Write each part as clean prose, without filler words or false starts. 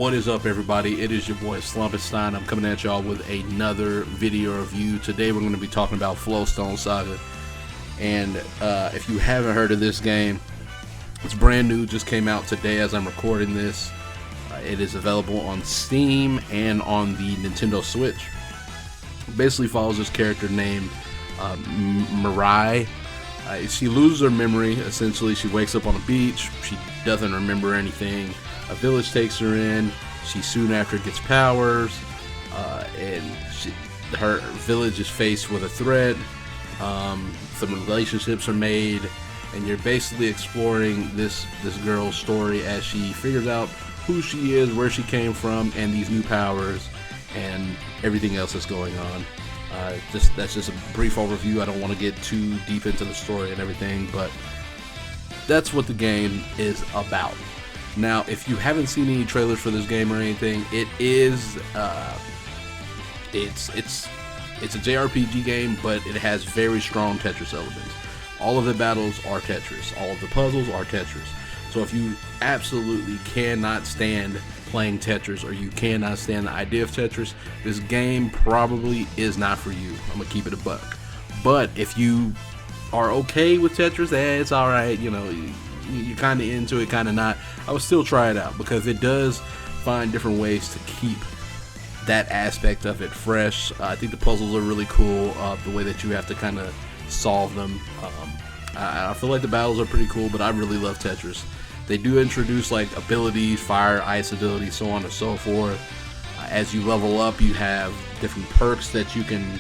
What is up, everybody? It is your boy Slumpenstein. I'm coming at y'all with another video review. Today we're going to be talking about Flowstone Saga. And if you haven't heard of this game, it's brand new, just came out today as I'm recording this. It is available on Steam and on the Nintendo Switch. It basically follows this character named Mirai. She loses her memory. Essentially, she wakes up on a beach. She doesn't remember anything. A village takes her in. She soon after gets powers, and her village is faced with a threat. Some relationships are made, and you're basically exploring this girl's story as she figures out who she is, where she came from, and these new powers, and everything else that's going on. That's just a brief overview. I don't want to get too deep into the story and everything, but that's what the game is about. Now, if you haven't seen any trailers for this game or anything, it is it's a JRPG game, but it has very strong Tetris elements. All of the battles are Tetris. All of the puzzles are Tetris. So if you absolutely cannot stand playing Tetris, or you cannot stand the idea of Tetris, this game probably is not for you. I'm gonna keep it a buck. But if you are okay with Tetris, it's alright, you know, you're kind of into it, kind of not, I would still try it out, because it does find different ways to keep that aspect of it fresh. I think the puzzles are really cool, the way that you have to kind of solve them. I feel like the battles are pretty cool, but I really love Tetris. They do introduce like abilities, fire, ice abilities, so on and so forth. As you level up, you have different perks that you can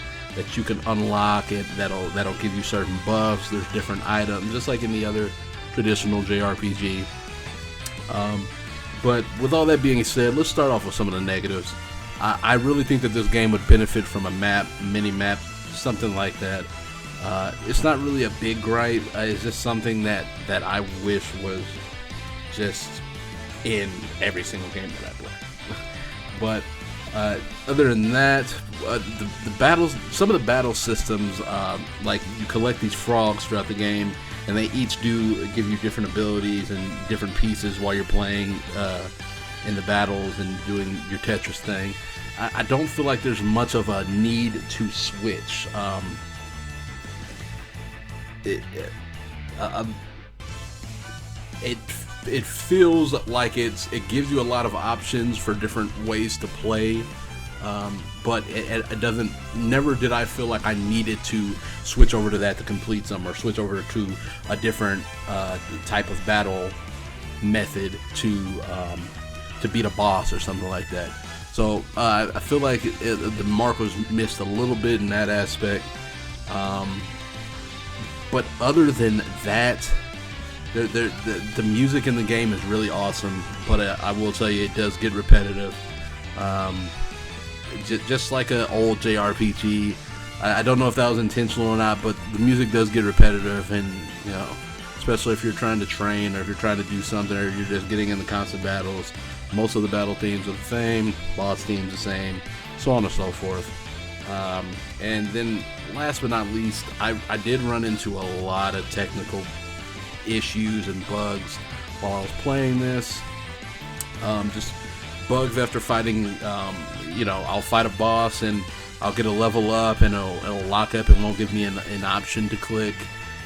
unlock, it that'll give you certain buffs. There's different items, just like in the other traditional JRPG. But with all that being said, let's start off with some of the negatives. I really think that this game would benefit from a mini map, something like that. It's not really a big gripe. It's just something that I wish was just in every single game that I play. But other than that, the battles, some of the battle systems, like you collect these frogs throughout the game, and they each do give you different abilities and different pieces while you're playing in the battles and doing your Tetris thing. I don't feel like there's much of a need to switch. It feels like it gives you a lot of options for different ways to play, but it doesn't. Never did I feel like I needed to switch over to that to complete some, or switch over to a different type of battle method to beat a boss or something like that. So I feel like the mark was missed a little bit in that aspect. But other than that, the music in the game is really awesome. But I will tell you, it does get repetitive. Just like an old JRPG. I don't know if that was intentional or not, but the music does get repetitive, and you know, especially if you're trying to train, or if you're trying to do something, or you're just getting in the constant battles. Most of the battle themes are the same, boss themes the same, so on and so forth. And then last but not least, I did run into a lot of technical issues and bugs while I was playing this. Just bugs after fighting, you know, I'll fight a boss and I'll get a level up, and it'll lock up and won't give me an option to click,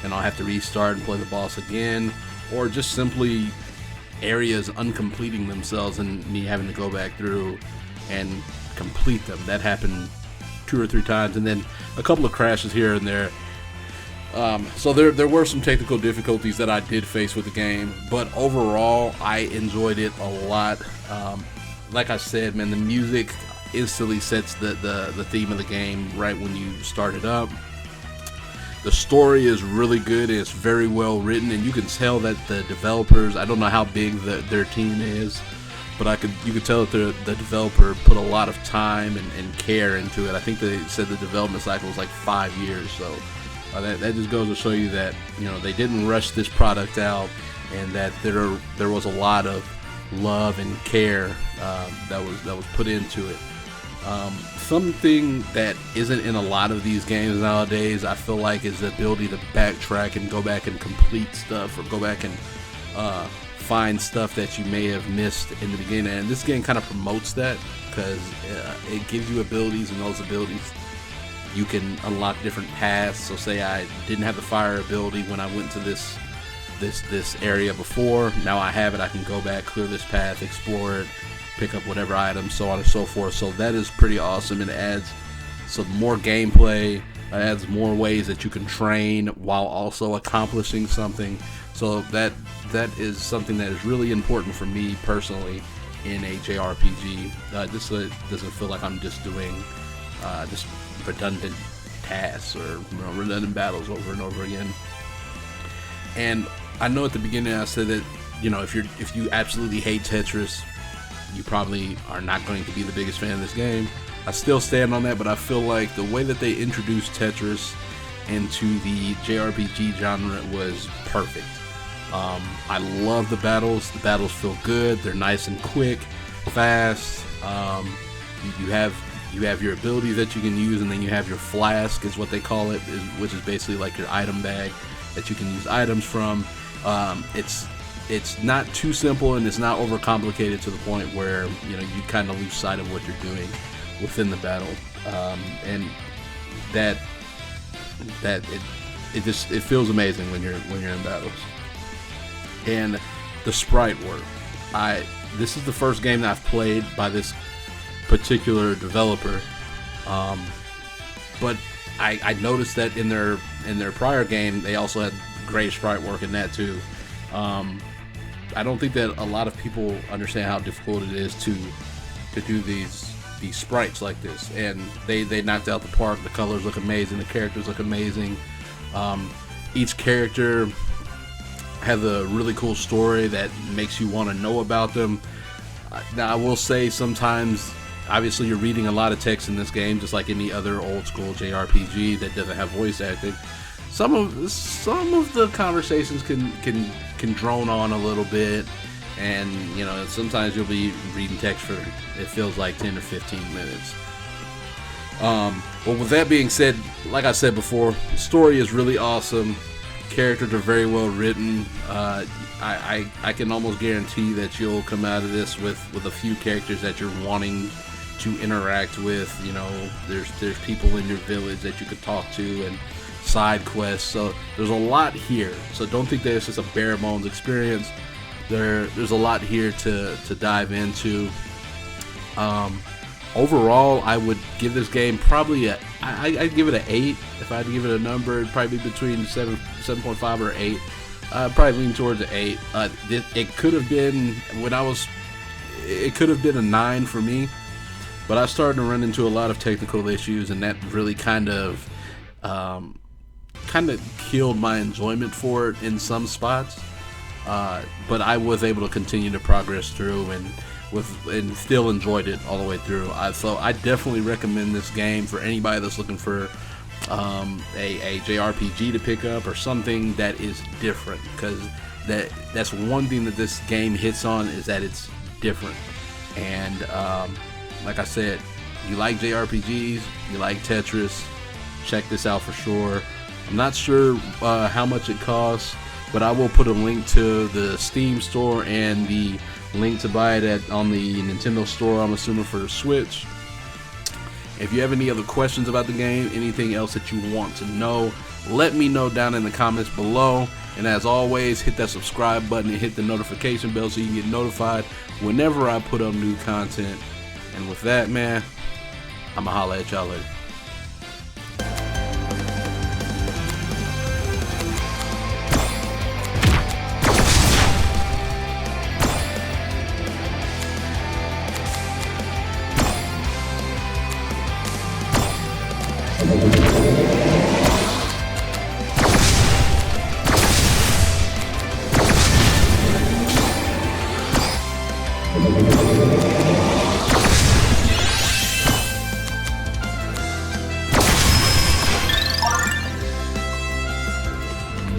and I'll have to restart and play the boss again, or just simply areas uncompleting themselves and me having to go back through and complete them. That happened 2 or 3 times, and then a couple of crashes here and there. So there were some technical difficulties that I did face with the game, but overall I enjoyed it a lot. Like I said, man, the music instantly sets the theme of the game right when you start it up. The story is really good, and it's very well written, and you can tell that the developers, I don't know how big their team is, but you could tell that the developer put a lot of time and care into it. I think they said the development cycle was like 5 years, so that just goes to show you that, you know, they didn't rush this product out, and that there was a lot of love and care that was put into it. Something that isn't in a lot of these games nowadays, I feel like, is the ability to backtrack and go back and complete stuff, or go back and find stuff that you may have missed in the beginning. And this game kind of promotes that, because it gives you abilities, and those abilities you can unlock different paths. So say I didn't have the fire ability when I went to this area before. Now I have it. I can go back, clear this path, explore it, pick up whatever items, so on and so forth. So that is pretty awesome. It adds some more gameplay. It adds more ways that you can train while also accomplishing something. So that is something that is really important for me personally in a JRPG. Just so it doesn't feel like I'm just doing just redundant tasks or redundant battles over and over again. And I know at the beginning I said that, if you absolutely hate Tetris, you probably are not going to be the biggest fan of this game. I still stand on that, but I feel like the way that they introduced Tetris into the JRPG genre was perfect. I love the battles. The battles feel good. They're nice and quick, fast. You have your abilities that you can use, and then you have your flask, is what they call it, which is basically like your item bag that you can use items from. It's not too simple, and it's not overcomplicated to the point where you kind of lose sight of what you're doing within the battle. And that it feels amazing when you're in battles. And the sprite work. This is the first game that I've played by this particular developer, but I noticed that in their prior game they also had great sprite work in that too. I don't think that a lot of people understand how difficult it is to do these sprites like this, and they knocked out the park. The colors look amazing, the characters look amazing. Each character has a really cool story that makes you want to know about them. Now I will say, sometimes obviously you're reading a lot of text in this game, just like any other old school JRPG that doesn't have voice acting. Some of the conversations can drone on a little bit, and sometimes you'll be reading text for, it feels like, 10 or 15 minutes. Well, with that being said, like I said before, the story is really awesome. Characters are very well written. I can almost guarantee that you'll come out of this with a few characters that you're wanting to interact with. There's people in your village that you could talk to, and side quests. So there's a lot here. So don't think that it's just a bare bones experience. There's a lot here to dive into. Overall, I would give this game probably I'd give it an 8. If I had to give it a number, it'd probably be between 7.5 or 8. Probably lean towards an 8. It could have been a 9 for me, but I started to run into a lot of technical issues, and that really kind of killed my enjoyment for it in some spots. But I was able to continue to progress through and still enjoyed it all the way through. So I definitely recommend this game for anybody that's looking for a JRPG to pick up, or something that is different, because that's one thing that this game hits on, is that it's different. And like I said, you like JRPGs, you like Tetris, check this out for sure. I'm not sure how much it costs, but I will put a link to the Steam store and the link to buy it on the Nintendo store, I'm assuming, for the Switch. If you have any other questions about the game, anything else that you want to know, let me know down in the comments below. And as always, hit that subscribe button and hit the notification bell so you can get notified whenever I put up new content. And with that, man, I'ma holla at y'all later.